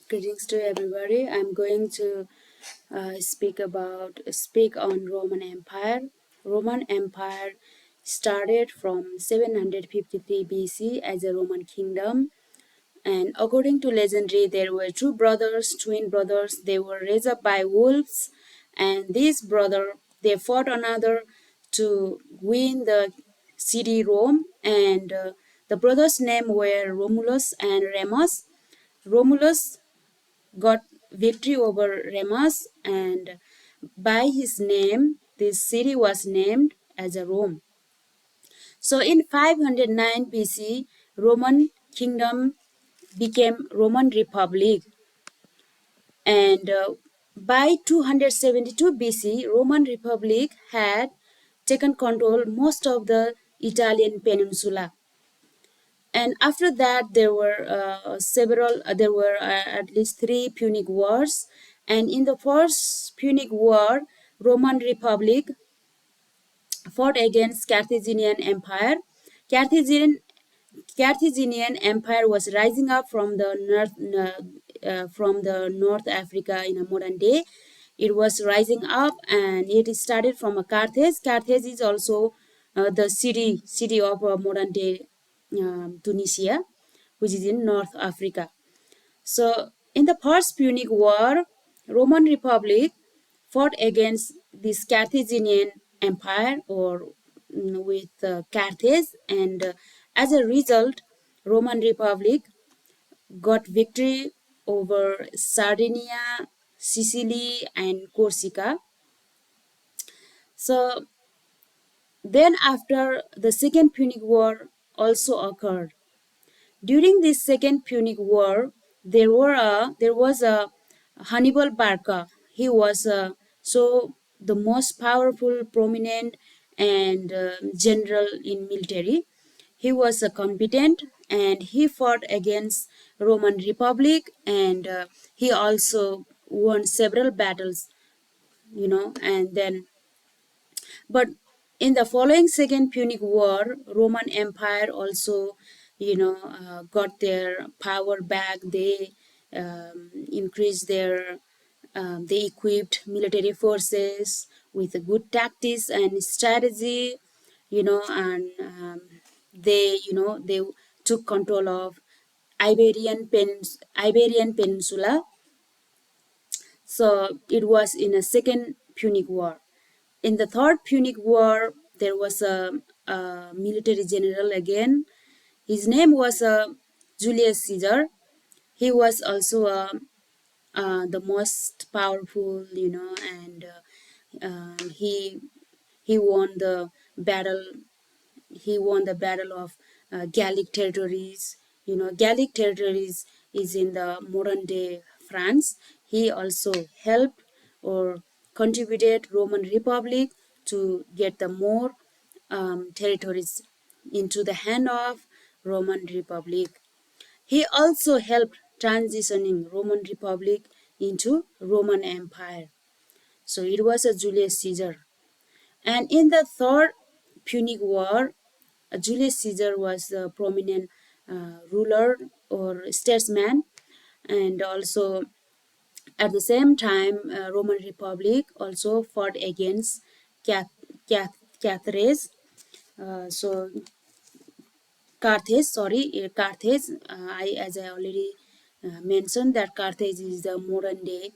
Greetings to everybody. I'm going to speak on Roman Empire. Roman Empire started from 753 BC as a Roman kingdom, and according to legendary, there were two brothers, twin brothers. They were raised up by wolves, and these brother they fought another to win the city Rome, and the brothers' name were Romulus and Remus. Romulus got victory over Remus, and by his name, this city was named as a Rome. So in 509 BC, Roman kingdom became Roman Republic, and by 272 BC, Roman Republic had taken control most of the Italian peninsula. And after that there were at least three Punic wars, and in the first Punic war, Roman Republic fought against Carthaginian Empire. Carthaginian Carthaginian Empire was rising up from the North Africa in a modern day. It was rising up, and it started from a Carthage. Carthage is also the city of modern day Tunisia, which is in North Africa. So in the First Punic War, Roman Republic fought against this Carthaginian Empire, or with Carthage, and as a result, Roman Republic got victory over Sardinia, Sicily, and Corsica. So then, after the Second Punic War also occurred. During this Second Punic War, there was a Hannibal Barca. He was the most powerful, prominent, and general in military. He was competent, and he fought against Roman Republic, and he also won several battles. And then, but in the following Second Punic War, Roman Empire also, got their power back. They increased they equipped military forces with a good tactics and strategy, and they took control of Iberian Peninsula. So it was in a Second Punic War. In the Third Punic War, there was a military general again. His name was Julius Caesar. He was also the most powerful, and he won the battle. He won the battle of Gallic territories. Gallic territories is in the modern day France. He also helped or contributed Roman Republic to get the more territories into the hand of Roman Republic. He also helped transitioning Roman Republic into Roman Empire. So it was a Julius Caesar. And in the Third Punic War, Julius Caesar was the prominent ruler or statesman, and also at the same time, Roman Republic also fought against Carthage. So Carthage, sorry, Carthage. As I already mentioned, that Carthage is the modern day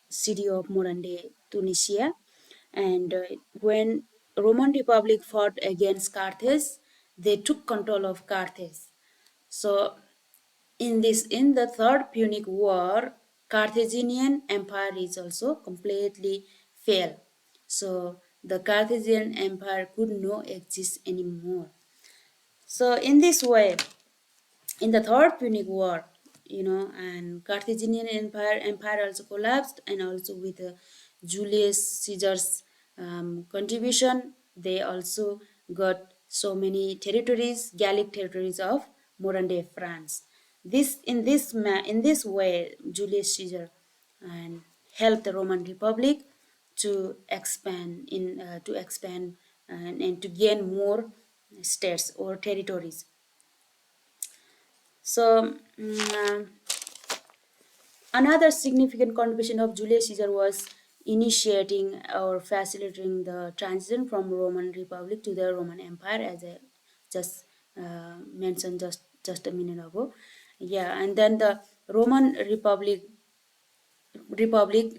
city of modern day Tunisia, and when Roman Republic fought against Carthage, they took control of Carthage. So in the Third Punic War, Carthaginian Empire is also completely failed. So the Carthaginian Empire could not exist anymore. So in this way, in the Third Punic War, and Carthaginian Empire also collapsed, and also with Julius Caesar's contribution, they also got so many territories, Gallic territories of modern day France. In this way, Julius Caesar and helped the Roman Republic to expand and to gain more states or territories. So Another significant contribution of Julius Caesar was initiating or facilitating the transition from Roman Republic to the Roman Empire, as I just mentioned just a minute ago. Yeah, and then the Roman Republic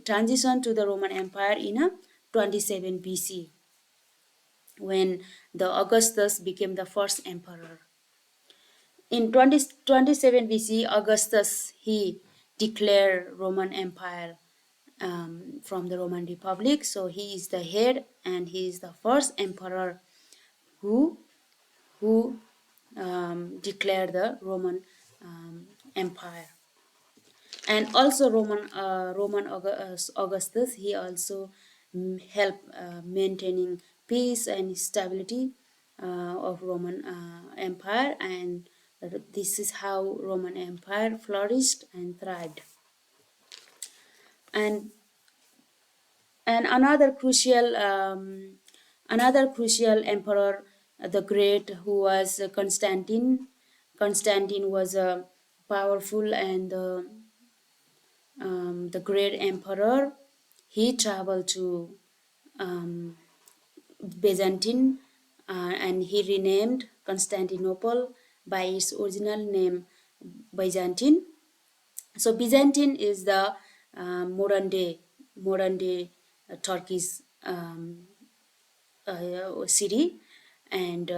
transitioned to the Roman Empire in 27 BC, when the Augustus became the first emperor. In 27 BC, Augustus he declared Roman Empire from the Roman Republic. So he is the head and he is the first emperor who declared the Roman Empire. And also Augustus he also helped maintaining peace and stability of Roman Empire, and this is how Roman Empire flourished and thrived. And and another crucial emperor, the Great, who was Constantine. Constantine was a powerful and the great emperor. He traveled to um, Byzantine and he renamed Constantinople by its original name, Byzantine. So Byzantine is the modern day Turkish city, and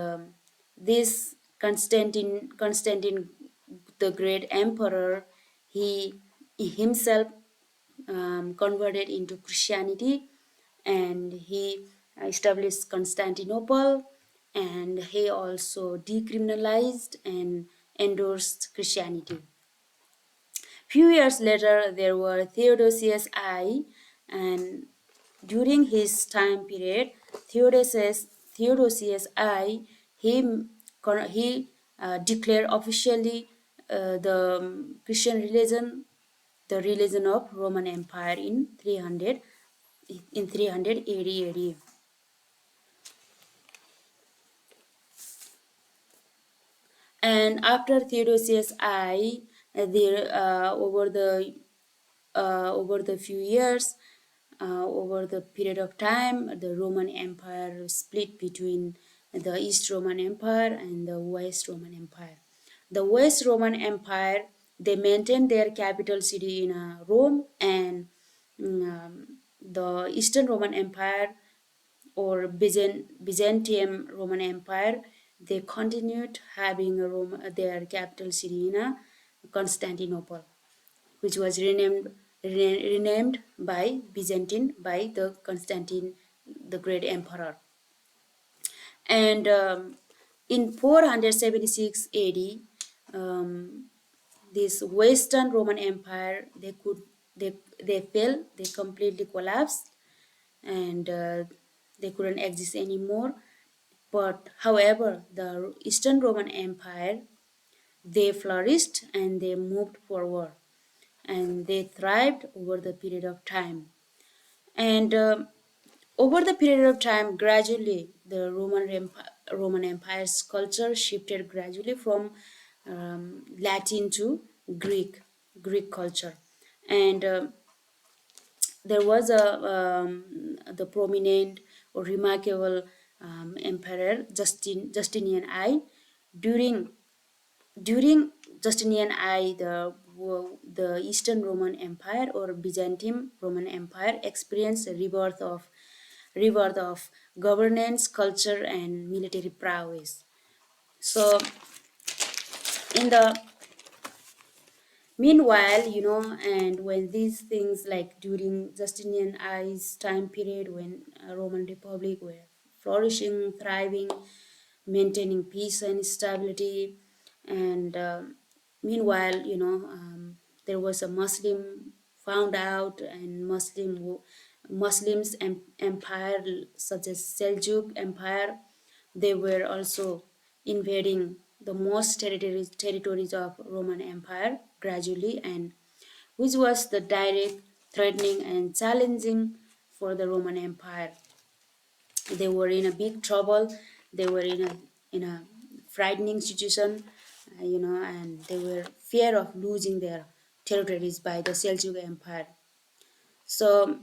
this Constantine the Great Emperor, he himself converted into Christianity, and he established Constantinople, and he also decriminalized and endorsed Christianity. Few years later, there were Theodosius I, and during his time period, Theodosius I, he declared officially the Christian religion, the religion of Roman Empire in 380 AD. And after Theodosius I, there over the few years, over the period of time, the Roman Empire split between the East Roman Empire and the West Roman Empire. The West Roman Empire, they maintained their capital city in Rome, and the Eastern Roman Empire or Byzantium Roman Empire, they continued having their capital city in Constantinople, which was renamed by Byzantine by the Constantine the Great Emperor. And in 476 AD, this Western Roman Empire they fell, they completely collapsed, and they couldn't exist anymore. But however, the Eastern Roman Empire, they flourished and they moved forward and they thrived over the period of time. And over the period of time, gradually the Roman Empire's culture shifted gradually from Latin to Greek culture, and there was the prominent or remarkable emperor Justinian I. During Justinian I, the Eastern Roman Empire or Byzantium Roman Empire experienced a rebirth of governance, culture, and military prowess. So, in the meanwhile, and when these things like during Justinian I's time period, when Roman Republic were flourishing, thriving, maintaining peace and stability, and meanwhile, there was a Muslim found out, and Muslims empire such as Seljuk Empire, they were also invading the most territories of Roman Empire gradually, and which was the direct threatening and challenging for the Roman Empire. They were in a big trouble. They were in a frightening situation, and they were fear of losing their territories by the Seljuk Empire. So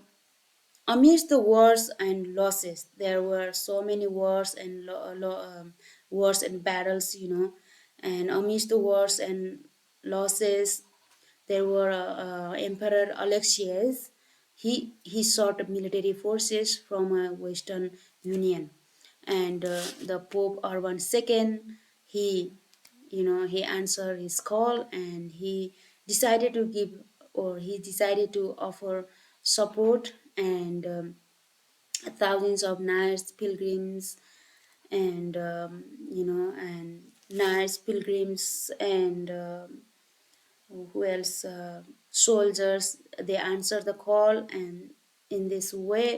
amidst the wars and losses, there were so many wars and wars and battles, and amidst the wars and losses, there were Emperor Alexius. He sought military forces from a Western Union, and the Pope Urban II, he he answered his call, and decided to give he decided to offer support, and thousands of knights pilgrims, and and knights pilgrims, and who else, soldiers, they answered the call. And in this way,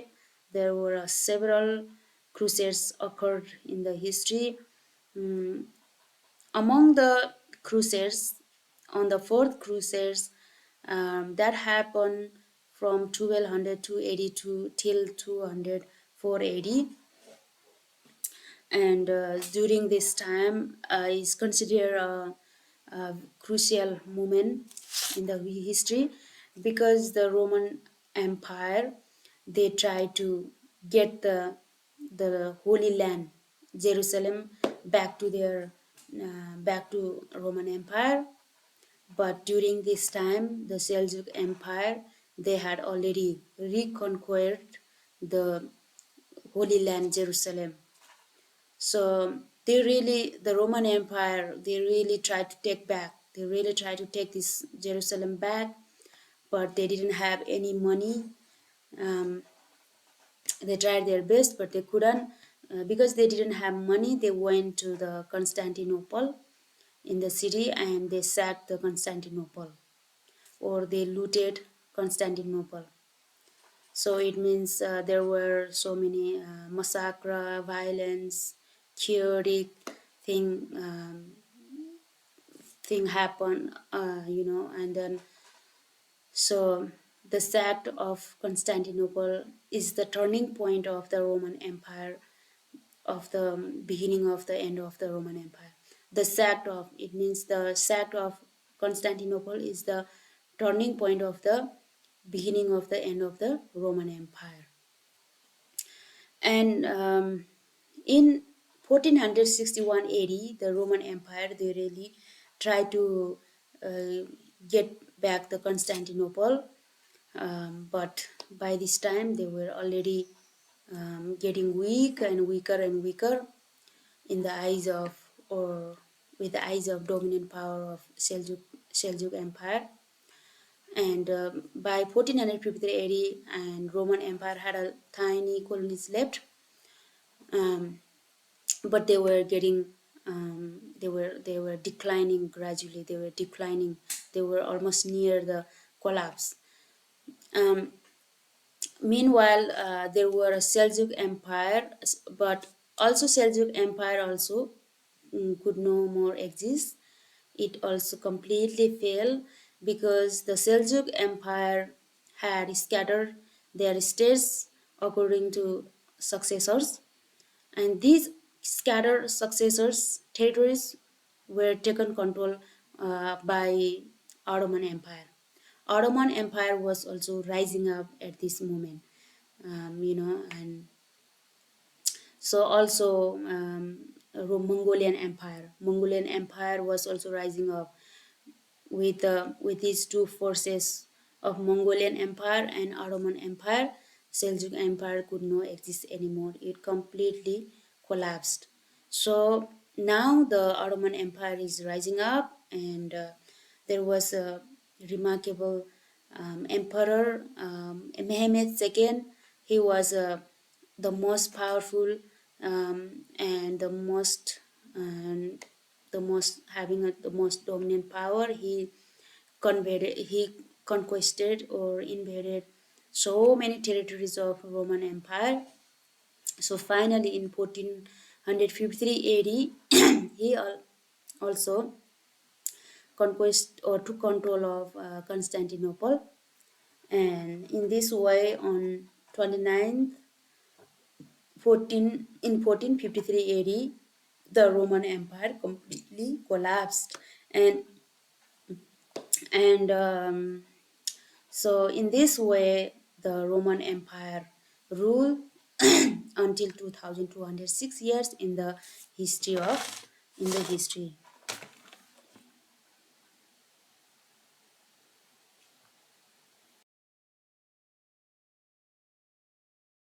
there were several crusades occurred in the history. Mm, Among the crusades, on the fourth crusades, that happened from 1200 to 82 till 200 480, and during this time is considered a crucial moment in the history, because the Roman Empire, they tried to get the Holy Land, Jerusalem, back to their back to Roman Empire. But during this time, the Seljuk Empire, they had already reconquered the Holy Land, Jerusalem. So the Roman Empire, they really tried to take back. They really tried to take this Jerusalem back, but they didn't have any money. Um, they tried their best, but they couldn't. Because they didn't have money, they went to the Constantinople in the city, and they sacked the Constantinople, or they looted Constantinople. So it means there were so many massacre, violence, chaotic thing thing happen, and then so the sack of Constantinople is the turning point of the Roman Empire, of the beginning of the end of the Roman Empire. The sack of it means the sack of Constantinople is the turning point of the beginning of the end of the Roman Empire. And in 1461 AD, the Roman Empire, they really tried to get back the Constantinople, but by this time they were already getting weak and weaker and weaker in the eyes of, or with the eyes of dominant power of Seljuk Empire. And by 1453 AD, and Roman Empire had a tiny colonies left, um, but they were getting they were declining gradually. They were declining. They were almost near the collapse. Um, Meanwhile, there were a Seljuk Empire, but also Seljuk Empire also could no more exist. It also completely failed, because the Seljuk Empire had scattered their states according to successors, and these scattered successors territories were taken control by Ottoman Empire. Ottoman Empire was also rising up at this moment, and so also Mongolian Empire. Mongolian Empire was also rising up with these two forces of Mongolian Empire and Ottoman Empire. Seljuk Empire could not exist anymore. It completely collapsed. So now the Ottoman Empire is rising up, and there was a remarkable emperor, Mehmed II. He was the most powerful, and the most having the most dominant power. He conquested or invaded so many territories of Roman Empire. So finally, in 1453 AD, he also conquest or took control of Constantinople. And in this way, on 29th 1453 AD, the Roman Empire completely collapsed. And And so in this way the Roman Empire ruled until 2206 years in the history.